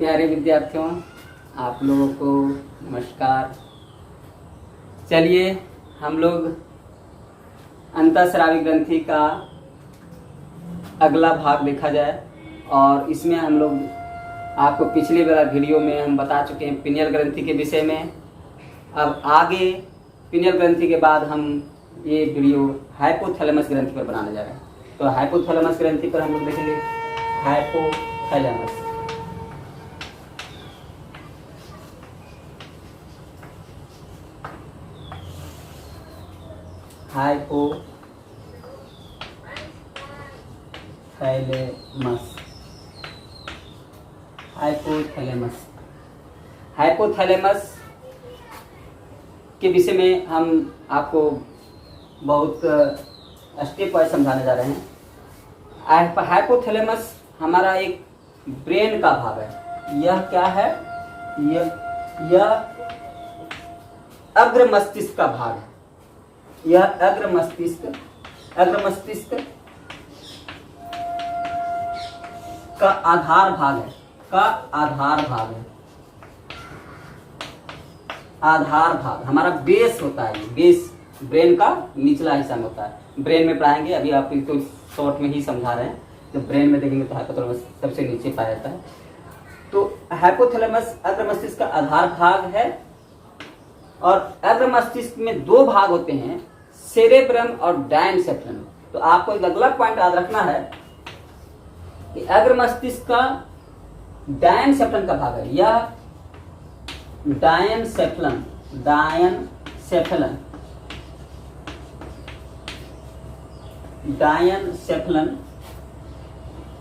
प्यारे विद्यार्थियों, आप लोगों को नमस्कार। चलिए हम लोग अंतःस्रावी ग्रंथि का अगला भाग देखा जाए। और इसमें हम लोग आपको पिछले वाला वीडियो में हम बता चुके हैं पिनियल ग्रंथि के विषय में। अब आगे पिनियल ग्रंथि के बाद हम ये वीडियो हाइपोथैलेमस ग्रंथि पर बनाने जा रहे हैं। तो हाइपोथैलेमस ग्रंथि पर हम लोग देखेंगे हाइपोथैलेमस। हाइपोथैलेमस के विषय में हम आपको बहुत स्टेप वाइज समझाने जा रहे हैं। हाइपोथैलेमस हमारा एक ब्रेन का भाग है। यह क्या है? यह अग्र मस्तिष्क का भाग है। यह अग्र मस्तिष्क का आधार भाग है। आधार भाग हमारा बेस होता है। बेस ब्रेन का निचला हिस्सा में होता है। ब्रेन में पढ़ाएंगे, अभी आप इसको शॉर्ट में ही समझा रहे हैं। जब ब्रेन में देखेंगे तो हाइपोथैलेमस सबसे नीचे पाया जाता है। तो हाइपोथैलेमस अग्र मस्तिष्क का आधार भाग है। और अग्र मस्तिष्क में दो भाग होते हैं, सेरेब्रम और डायनसेफ्लन। तो आपको एक अगला पॉइंट याद रखना है कि अग्र मस्तिष्क का डायनसेफ्लन का भाग है। यह डायनसेफ्लन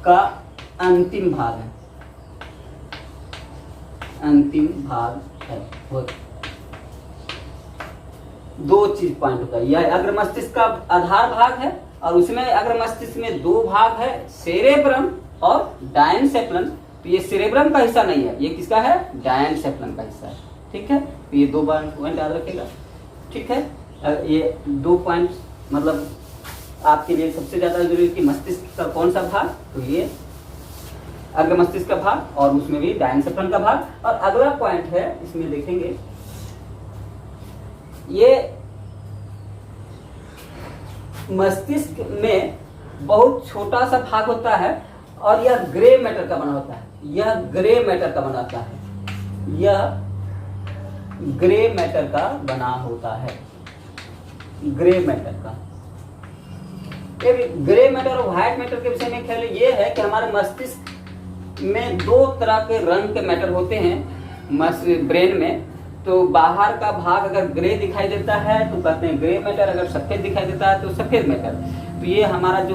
का अंतिम भाग है। दो चीज पॉइंट होता है। यह अग्र मस्तिष्क का आधार भाग है और उसमें अग्र मस्तिष्क में दो भाग है, सेरेब्रम और डायनसेफ्लन। तो ये सेरेब्रम का हिस्सा नहीं है, ये किसका है? डायनसेफ्लन का हिस्सा है। ठीक है, तो ये दो पॉइंट याद रखिएगा। ठीक है, ये दो पॉइंट मतलब आपके लिए सबसे ज्यादा जरूरी कि मस्तिष्क का कौन सा भाग, तो ये अग्र मस्तिष्क का भाग और उसमें भी डायनसेफ्लन का भाग। और अगला पॉइंट है, इसमें देखेंगे ये मस्तिष्क में बहुत छोटा सा भाग होता है और यह ग्रे मैटर का बना होता है। यह ग्रे मैटर का बना होता है। ग्रे मैटर और व्हाइट मैटर के विषय में ख्याल ये है कि हमारे मस्तिष्क में दो तरह के रंग के मैटर होते हैं ब्रेन में। तो बाहर का भाग अगर ग्रे दिखाई देता है तो कहते हैं ग्रे मैटर, अगर सफेद दिखाई देता है तो सफेद मैटर। तो ये हमारा जो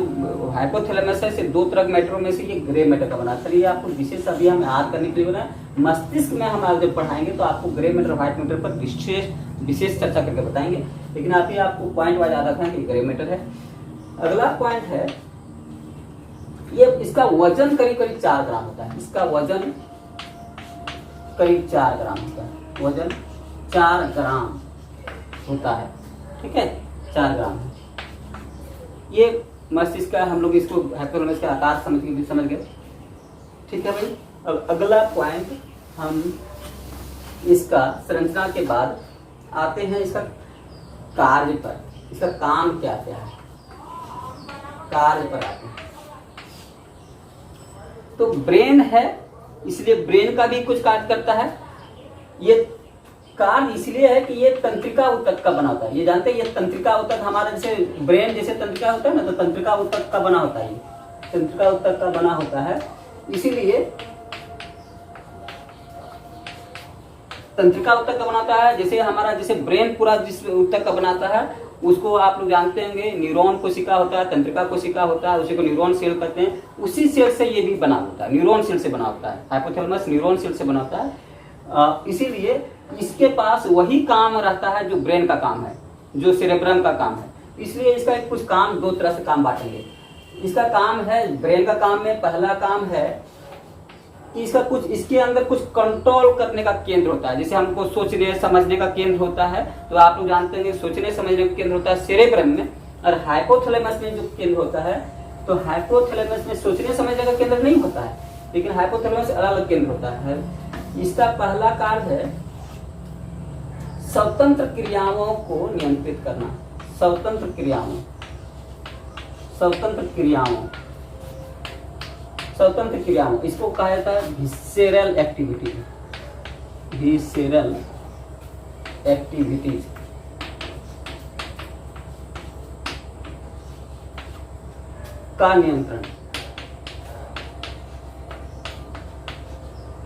हाइपोथैलेमस है, सिर्फ दो तरह के मैटरों में से ये ग्रे मैटर का बना। चलिए आपको विशेष अभी हम याद करने के लिए बना, मस्तिष्क में हम आज जब पढ़ाएंगे तो आपको ग्रे मैटर और व्हाइट मैटर पर विशेष चर्चा करके बताएंगे। लेकिन अभी आपको पॉइंट वाइज याद रखना है कि ग्रे मैटर है। अगला पॉइंट है, ये इसका वजन करीब 4 ग्राम होता है। इसका वजन करीब 4 ग्राम होता है। वजन 4 ग्राम होता है। ठीक है, 4 ग्राम है। ये मस्तिष्क का, हम लोग इसको हाइपोथैलेमस का आकार समझ गए। ठीक है भाई। अब अगला पॉइंट हम इसका संरचना के बाद आते हैं इसका कार्य पर। इसका काम क्या क्या है, कार्य पर आते हैं। तो ब्रेन है, इसलिए ब्रेन का भी कुछ कार्य करता है। ये कार्य इसलिए है कि ये तंत्रिका ऊतक का बना होता है। ये जानते हैं, ये तंत्रिका ऊतक हमारा जैसे ब्रेन जैसे तंत्रिका होता है ना, तो तंत्रिका ऊतक का बना होता है। ये तंत्रिका ऊतक का बना होता है, इसीलिए तंत्रिका ऊतक का बनाता है। जैसे हमारा जैसे ब्रेन पूरा जिस ऊतक का बनाता है उसको आप लोग जानते होंगे, न्यूरॉन कोशिका होता है, तंत्रिका कोशिका होता है, उसी को न्यूरॉन सेल कहते हैं। उसी सेल से ये भी बना होता है, न्यूरॉन सेल से बना होता है। हाइपोथैलेमस न्यूरॉन सेल से बना होता है। इसीलिए इसके पास वही काम रहता है जो ब्रेन का काम है, जो सेरेब्रम का काम है। इसलिए इसका कुछ काम दो तरह से काम बांटेंगे। इसका काम है, ब्रेन का काम में पहला काम है कि इसका कुछ, इसके अंदर कुछ कंट्रोल करने का केंद्र होता है। जैसे हमको सोचने समझने का केंद्र होता है, तो आप लोग जानते हैं सोचने समझने का केंद्र होता है सेरेब्रम में, और हाइपोथैलेमस में जो केंद्र होता है, तो हाइपोथैलेमस में सोचने समझने का केंद्र नहीं होता है। लेकिन हाइपोथैलेमस अलग अलग केंद्र होता है। इसका पहला कार्य है स्वतंत्र क्रियाओं को नियंत्रित करना। स्वतंत्र क्रियाओं, स्वतंत्र क्रियाओं, स्वतंत्र क्रियाओं, इसको कहा जाता है विसेरल एक्टिविटी, विसेरल एक्टिविटीज। का नियंत्रण,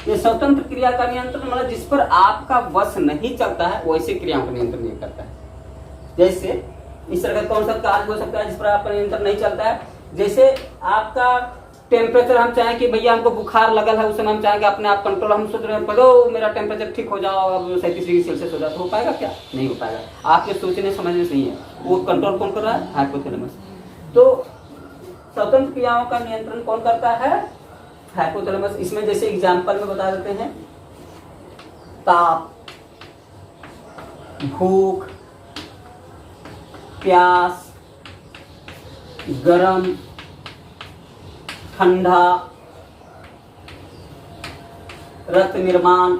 ये स्वतंत्र क्रिया का नियंत्रण मतलब जिस पर आपका वश नहीं चलता है वैसे क्रियाओं का नियंत्रण नहीं करता है। जैसे इस तरह का कौन सा कार्य हो सकता है जिस पर आपका नियंत्रण नहीं चलता है? जैसे आपका टेम्परेचर, हम चाहें कि भैया हमको बुखार लगल है, उस समय हम चाहेंगे अपने आप कंट्रोल, हम सोच रहे हैं पढ़ो मेरा टेम्परेचर ठीक हो जाओ, अब 37 डिग्री सेल्सियस हो जाए, तो हो पाएगा क्या? नहीं हो पाएगा। आपके सोचने समझने से नहीं है, वो कंट्रोल कौन कर रहा है? हाइपोथैलेमस। तो स्वतंत्र क्रियाओं का नियंत्रण कौन करता है? हाइपोथैलेमस। इसमें जैसे एग्जाम्पल में बता देते हैं, ताप, भूख, प्यास, गरम, ठंडा, रक्त निर्माण,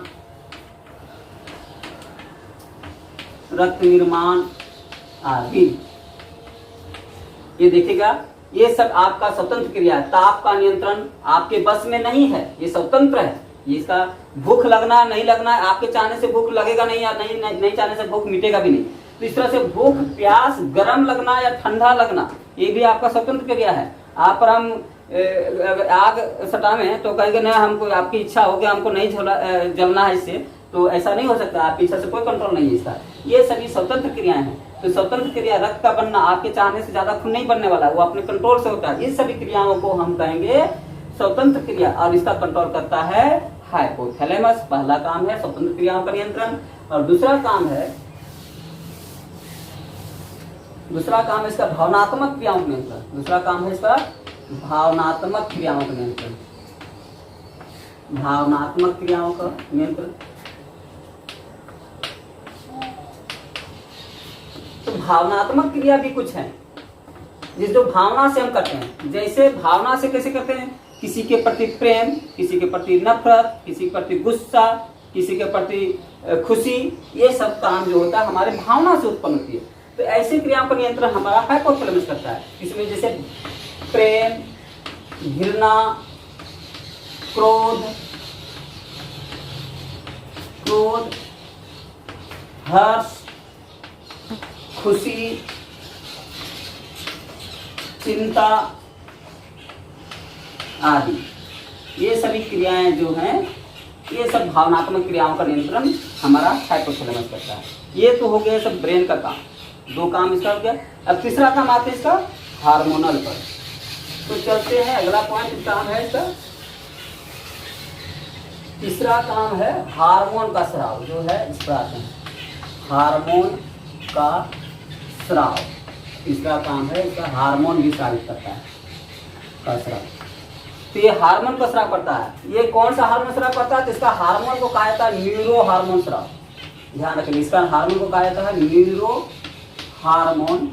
आदि। ये देखिएगा, ये सब आपका स्वतंत्र क्रिया है। ताप का नियंत्रण आपके बस में नहीं है, ये स्वतंत्र है। ये इसका भूख लगना नहीं लगना, आपके चाहने से भूख लगेगा नहीं, या नहीं चाहने से भूख मिटेगा भी नहीं। तो इस तरह से भूख, प्यास, गर्म लगना या ठंडा लगना, ये भी आपका स्वतंत्र क्रिया है। आप पर हम आग सटावे तो कहेंगे नहीं, हमको आपकी इच्छा हो गया, हमको नहीं जलना है इससे, तो ऐसा नहीं हो सकता। आपकी इच्छा से कोई कंट्रोल नहीं है इसका। ये सभी स्वतंत्र क्रियाएं हैं। तो स्वतंत्र क्रिया, रक्त का बनना आपके चाहने से ज्यादा खून नहीं बनने वाला है, वो अपने कंट्रोल से होता है। इस सभी क्रियाओं को हम कहेंगे स्वतंत्र क्रिया, और इसका कंट्रोल करता है हाइपोथैलेमस। पहला काम है स्वतंत्र क्रियाओं का नियंत्रण। और दूसरा काम है इसका भावनात्मक क्रियाओं का नियंत्रण। दूसरा काम है इसका भावनात्मक क्रियाओं का नियंत्रण। भावनात्मक क्रियाओं का नियंत्रण, तो भावनात्मक क्रिया भी कुछ है जिस जो भावना से हम करते हैं। जैसे भावना से कैसे करते हैं? किसी के प्रति प्रेम, किसी के प्रति नफरत, किसी के प्रति गुस्सा, किसी के प्रति खुशी, ये सब काम जो होता है हमारे भावना से उत्पन्न होती है। तो ऐसी क्रियाओं का नियंत्रण हमारा हाइपोथैलेमस करता है। इसमें जैसे प्रेम, घृणा, क्रोध, हर्ष, खुशी, चिंता आदि, ये सभी क्रियाएं जो हैं, ये सब भावनात्मक क्रियाओं का नियंत्रण हमारा हाइपोथैलेमस करता है। ये तो हो गया सब ब्रेन का काम, दो काम इसका हो गया। अब तीसरा काम आते हैं इसका हार्मोनल पर। तो चलते हैं, अगला पॉइंट काम है इसका, तीसरा काम है हार्मोन का स्राव। जो है इस पर आते हैं, हार्मोन का स्राव। तीसरा काम है इसका, हार्मोन भी स्रावित करता है का स्राव। तो ये हार्मोन का स्राव करता है। ये कौन सा हार्मोन स्राव करता है? तो इसका हार्मोन को कहा जाता है न्यूरो हार्मोन स्राव। ध्यान रखिए, इसका हार्मोन को कहा जाता है न्यूरो हार्मोन।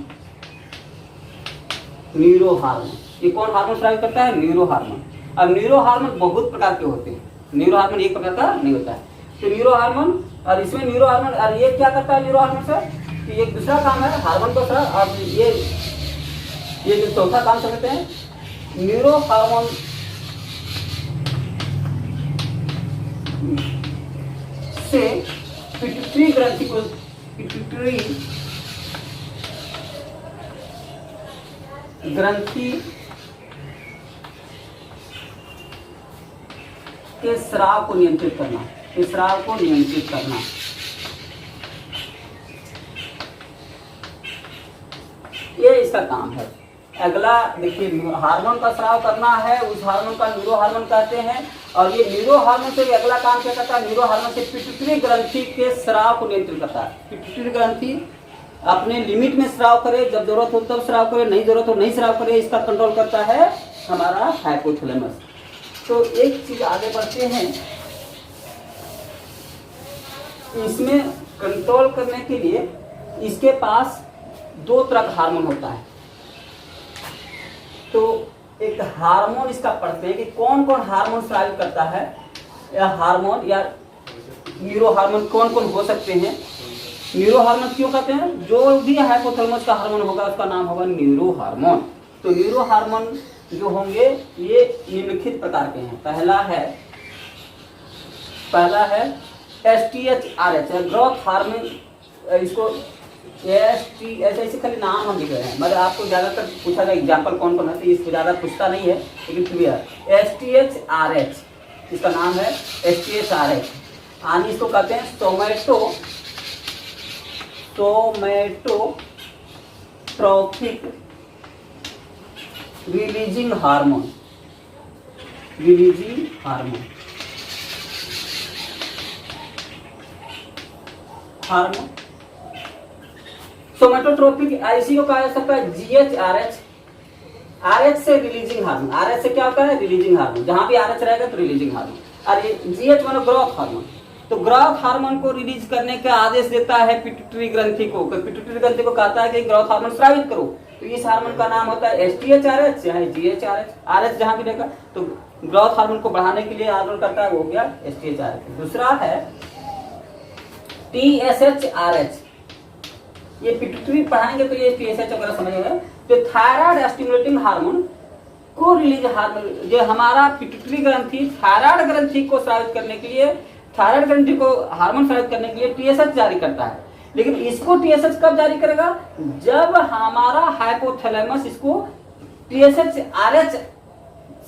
ये कौन हार्मोन स्रावित करता है? Neuro hormone. अब न्यूरो हार्मोन बहुत प्रकार के होते हैं, न्यूरो हार्मोन एक प्रकार का नहीं होता है। तो न्यूरो हार्मोन, और इसमें न्यूरो हार्मोन, और ये क्या करता है न्यूरो हार्मोन से? कि एक दूसरा काम है हार्मोन का स्राव। अब ये जो चौथा काम समझते हैं, न्यूरो हार्मोन से पिट्यूटरी ग्रंथि को, पिट्यूटरी ग्रंथि के स्राव को नियंत्रित करना, स्राव को नियंत्रित करना। ये इसका काम है। अगला देखिए, हार्मोन का स्राव करना है, उस हार्मोन का न्यूरो हार्मोन कहते हैं। और ये न्यूरो हार्मोन से अगला काम क्या करता है? न्यूरो हार्मोन से पिट्यूटरी ग्रंथि के स्राव को नियंत्रित करता है। पिट्यूटरी ग्रंथि अपने लिमिट में स्राव करे, जब जरूरत हो तब स्राव करे, नहीं जरूरत हो नहीं स्राव करे, इसका कंट्रोल करता है हमारा हाइपोथैलेमस। तो एक चीज आगे बढ़ते हैं, इसमें कंट्रोल करने के लिए इसके पास दो तरह का हार्मोन होता है। तो एक हार्मोन इसका पढ़ते हैं कि कौन कौन हार्मोन स्रावित करता है, या हार्मोन या न्यूरो हार्मोन कौन कौन हो सकते हैं। न्यूरो हार्मोन क्यों कहते हैं, जो भी हाइपोथैलेमस का हार्मोन होगा उसका नाम होगा न्यूरो हार्मोन। तो न्यूरो हार्मोन जो होंगे ये निम्नलिखित प्रकार के हैं। पहला है STHRH ग्रोथ हार्मोन, इसको STH ऐसे खाली नाम हम लिख रहे हैं, मतलब आपको ज्यादातर पूछा जाए एग्जाम्पल कौन कौन है, तो इसको ज्यादा पूछता नहीं है, लेकिन क्लियर STHRH इसका नाम है STHRH। आनी इसको कहते हैं सोमैटोट्रोपिक रिलीजिंग हार्मोन। सोमैटोट्रोपिक इसी को कहा जा सकता है GHRH। RH से रिलीजिंग हार्मोन, RH से क्या होता है, रिलीजिंग हार्मोन, जहां भी RH रहेगा तो रिलीजिंग हार्मोन। और ये GH मानो ग्रोथ हार्मोन। तो ग्रोथ हार्मोन को रिलीज करने का आदेश देता है पिट्यूटरी ग्रंथि को। पिट्यूटरी ग्रंथि को कहता है कि ग्रोथ हार्मोन स्रावित करो, तो इस हार्मोन का नाम होता है STHRH चाहे GHRH, RH जहां भी रहेगा। तो ग्रोथ हार्मोन को बढ़ाने के लिए हार्मोन करता है, वो हो गया STHRH। दूसरा है TSHRH। ये पिट्यूटरी पढ़ाएंगे तो ये TSH वगैरह समझेंगे। जो थायराइड स्टिमुलेटिंग हार्मोन को रिलीज हार्मोन, जो हमारा पिट्यूटरी ग्रंथि थायराइड ग्रंथि को स्रावित करने के लिए, थायराइड ग्रंथि को हार्मोन स्रावित करने के लिए TSH जारी करता है। लेकिन इसको TSH कब जारी करेगा, जब हमारा हाइपोथैलेमस इसको TSHRH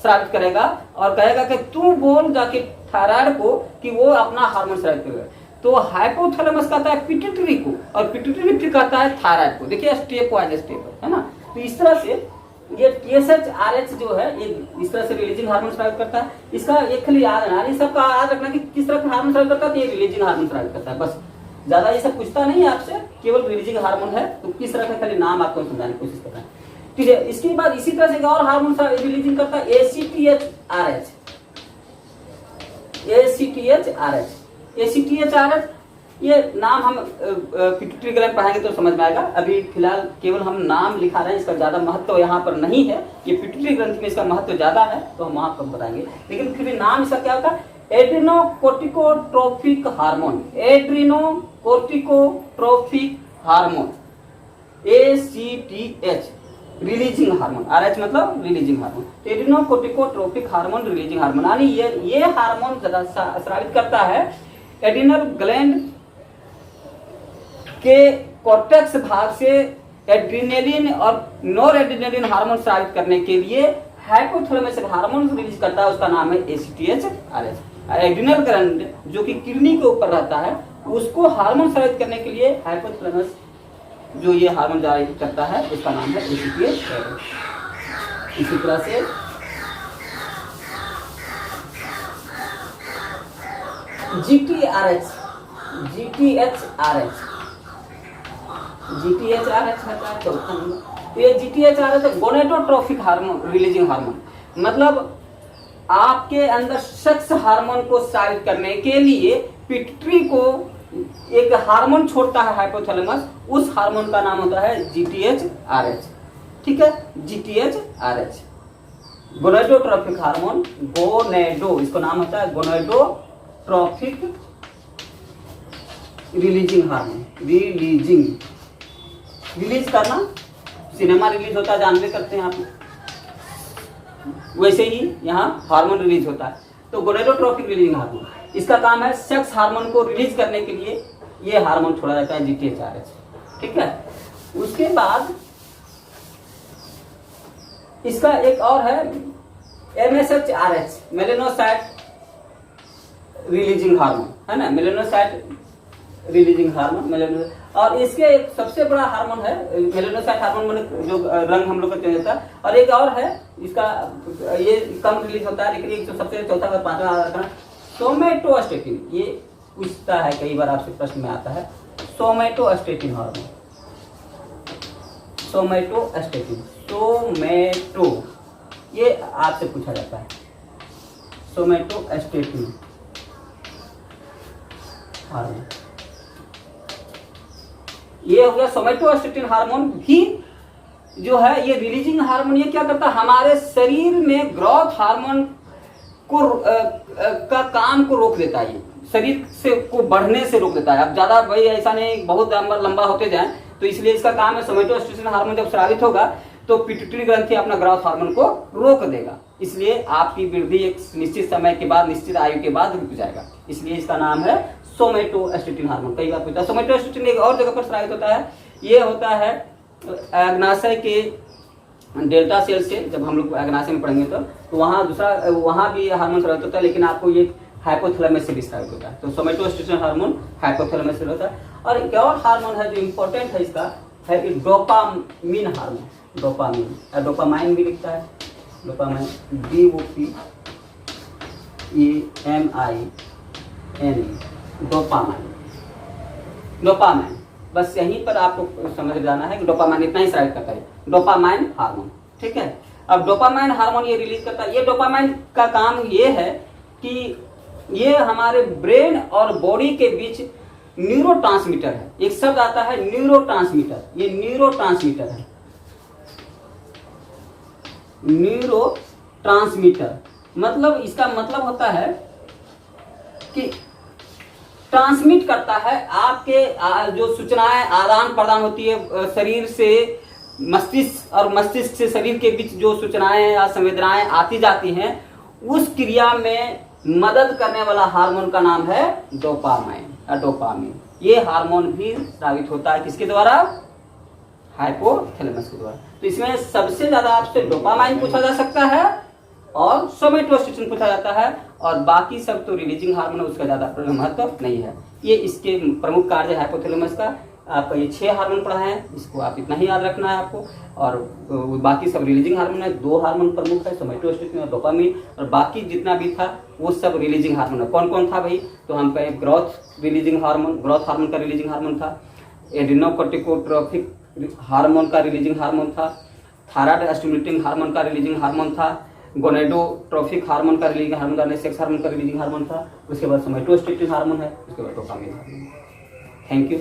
स्रावित करेगा और कहेगा कि तू बोल जाके थायराइड को कि वो अपना हार्मोन स्रावित करेगा। तो हाइपोथैलेमस कहता है पिट्यूटरी को और पिट्यूटरी फिर कहता है थायराइड को। देखिए स्टेप वाइज स्टेप है ना। तो इस तरह से ये TSHRH जो है ये इस तरह से रिलीजिंग हार्मोन स्रावित करता है। इसका एक खाली याद रखना, ये सबका याद रखना कि किस तरह का हार्मोन स्रावित करता है, तो ये रिलीजिंग हार्मोन स्रावित करता है। बस ज्यादा ये सब पूछता नहीं है आपसे, केवल रिलीजिंग हार्मोन है तो किस तरह का खाली नाम आपको समझाने की कोशिश करना है। ठीक है, इसके बाद इसी तरह से एक और हार्मोन रिलीजिंग करता है ACTHRH। ये नाम हम पिट्यूटरी ग्लैंड पढ़ाएंगे तो समझ में आएगा। अभी फिलहाल केवल हम नाम लिखा रहे हैं, इसका ज्यादा महत्व यहाँ पर नहीं है। ये पिट्यूटरी ग्रंथि में इसका महत्व ज्यादा है तो हम वहां पर बताएंगे, लेकिन फिर भी नाम इसका क्या होता है, adrenocorticotropic hormone. Adrenocorticotropic hormone ACTH releasing hormone. RH मतलब releasing hormone. Adrenocorticotropic hormone releasing hormone, यानी ये हार्मोन स्रावित करता है एड्रिनल ग्लैंड के कॉर्टेक्स भाग से एड्रिनेलिन और नॉर एड्रिनेलिन हार्मोन स्रावित करने के लिए हाइपोथैलेमस हार्मोन रिलीज करता है, उसका नाम है ACTHRH। एड्रिनल ग्लैंड जो कि किडनी के ऊपर रहता है, उसको हार्मोन स्रावित करने के लिए हाइपोथैलेमस जो ये हार्मोन जारी करता है उसका नाम है ACTHRH। इसी तरह से GTHRH होता है चौथा नंबर। तो ये GTHRH gonadotropic hormone releasing hormone, मतलब आपके अंदर सेक्स हार्मोन को स्रावित करने के लिए पिट्यूटरी को एक हार्मोन छोड़ता है हाइपोथैलेमस, उस हार्मोन का नाम होता है GTHRH। ठीक है, GTHRH गोनेडोट्रोपिक हार्मोन, गोनेडो इसको नाम होता है गोनेडोट्रोपिक रिलीजिंग हार्मोन। रिलीज करना, सिनेमा रिलीज होता है जानते करते हैं आप, वैसे ही यहाँ हार्मोन रिलीज होता है। तो गोनेडोट्रोपिक रिलीजिंग हार्मोन, इसका काम है सेक्स हार्मोन को रिलीज करने के लिए ये हार्मोन छोड़ा जाता है GTHRH। ठीक है, उसके बाद इसका एक और है MSHRH मेलेनोसाइट रिलीजिंग हार्मोन, है ना, मेलेनोसाइट रिलीजिंग हार्मोन। और इसके एक सबसे बड़ा हार्मोन है मेलेनोसाइट हार्मोन, जो रंग हम लोग का चेंज होता है। और एक और है इसका, ये कम रिलीज होता है, लेकिन एक जो सबसे चौथा और पांचवा सोमेटोस्टेटिन, ये पूछता है कई बार आपसे प्रश्न में आता है, सोमेटोस्टेटिन हार्मोन। सोमेटोस्टेटिन, ये आपसे पूछा जाता है, सोमेटोस्टेटिन हार्मोन। ये हो गया सोमेटोस्टेटिन हार्मोन भी जो है ये रिलीजिंग हार्मोन ये क्या करता है, हमारे शरीर में ग्रोथ हार्मोन को का काम को रोक देता है, ये शरीर से को बढ़ने से रोक देता है। अब ज्यादा भाई ऐसा नहीं बहुत लंबा होते जाए, तो इसलिए इसका काम है सोमेटोस्टेरोन हार्मोन जब स्रावित होगा तो पिट्यूटरी ग्रंथि अपना ग्रोथ हार्मोन को रोक देगा, इसलिए आपकी वृद्धि एक निश्चित समय के बाद, निश्चित आयु के बाद रुक जाएगा, इसलिए इसका नाम है सोमेटोस्टेरोन हार्मोन। कई बार पूछा सोमेटोस्टेरोन एक और जगह पर स्रावित होता है, ये होता है अग्नाशय के डेल्टा सेल से, जब हम लोग अग्नाशय में पढ़ेंगे तो वहाँ दूसरा वहाँ भी हार्मोन स्रावित होता है, लेकिन आपको ये हाइपोथैलेमस से भी स्रावित होता है। तो सोमेटोस्टेरोन हार्मोन हाइपोथैलेमस से होता है। और एक और हार्मोन है जो इम्पोर्टेंट है इसका, है कि डोपामीन हार्मोन। डोपामीन डोपामाइन भी लिखता है, डोपामाइन DOPAMIN, डोपामाइन। डोपामाइन बस यहीं पर आपको समझ जाना है कि डोपामाइन इतना ही स्रावित करता है, डोपामाइन हार्मोन, ठीक है। अब डोपामाइन हार्मोन ये रिलीज करता है, ये डोपामाइन का काम ये है कि ये हमारे ब्रेन और बॉडी के बीच न्यूरोट्रांसमीटर है। एक शब्द आता है न्यूरोट्रांसमीटर, ये न्यूरोट्रांसमीटर है, न्यूरोट्रांसमीटर मतलब इसका मतलब होता है कि ट्रांसमिट करता है आपके जो सूचनाएं आदान प्रदान होती है शरीर से मस्तिष्क और मस्तिष्क से शरीर के बीच जो सूचनाएं या संवेदनाएं आती जाती हैं, उस क्रिया में मदद करने वाला हार्मोन का नाम है डोपामाइन या डोपामीन। ये हार्मोन भी स्रावित होता है किसके द्वारा, हाइपोथैलेमस के द्वारा। तो इसमें सबसे ज्यादा आपसे डोपामाइन पूछा जा सकता है और सोमेटोस्टेरोन पूछा जाता है, और बाकी सब तो रिलीजिंग हार्मोन है, उसका ज्यादा महत्व नहीं है। ये इसके प्रमुख कार्य हाइपोथैलेमस का। आपका ये 6 हार्मोन पढ़ा है, इसको आप इतना ही याद रखना है आपको। और बाकी सब रिलीजिंग हार्मोन है, 2 हार्मोन प्रमुख है, सोमेटोस्टेरोन और डोपामीन, और बाकी जितना भी था वो सब रिलीजिंग हार्मोन है। कौन कौन था भाई, तो हम कहे growth releasing hormone, growth hormone का रिलीजिंग हार्मोन था, एड्रेनोकोर्टिकोट्रोफिक हार्मोन का रिलीजिंग हार्मोन था, थायराइड स्टिमुलेटिंग हार्मोन का रिलीजिंग हार्मोन था, गोनेडोट्रोफिक हार्मोन का रिलीजिंग हार्मोन था, सेक्स हार्मोन का रिलीजिंग हार्मोन था, उसके बाद सोमेटोस्टेरोन हार्मोन है, उसके बाद डोपामाइन हार्मोन। Thank you.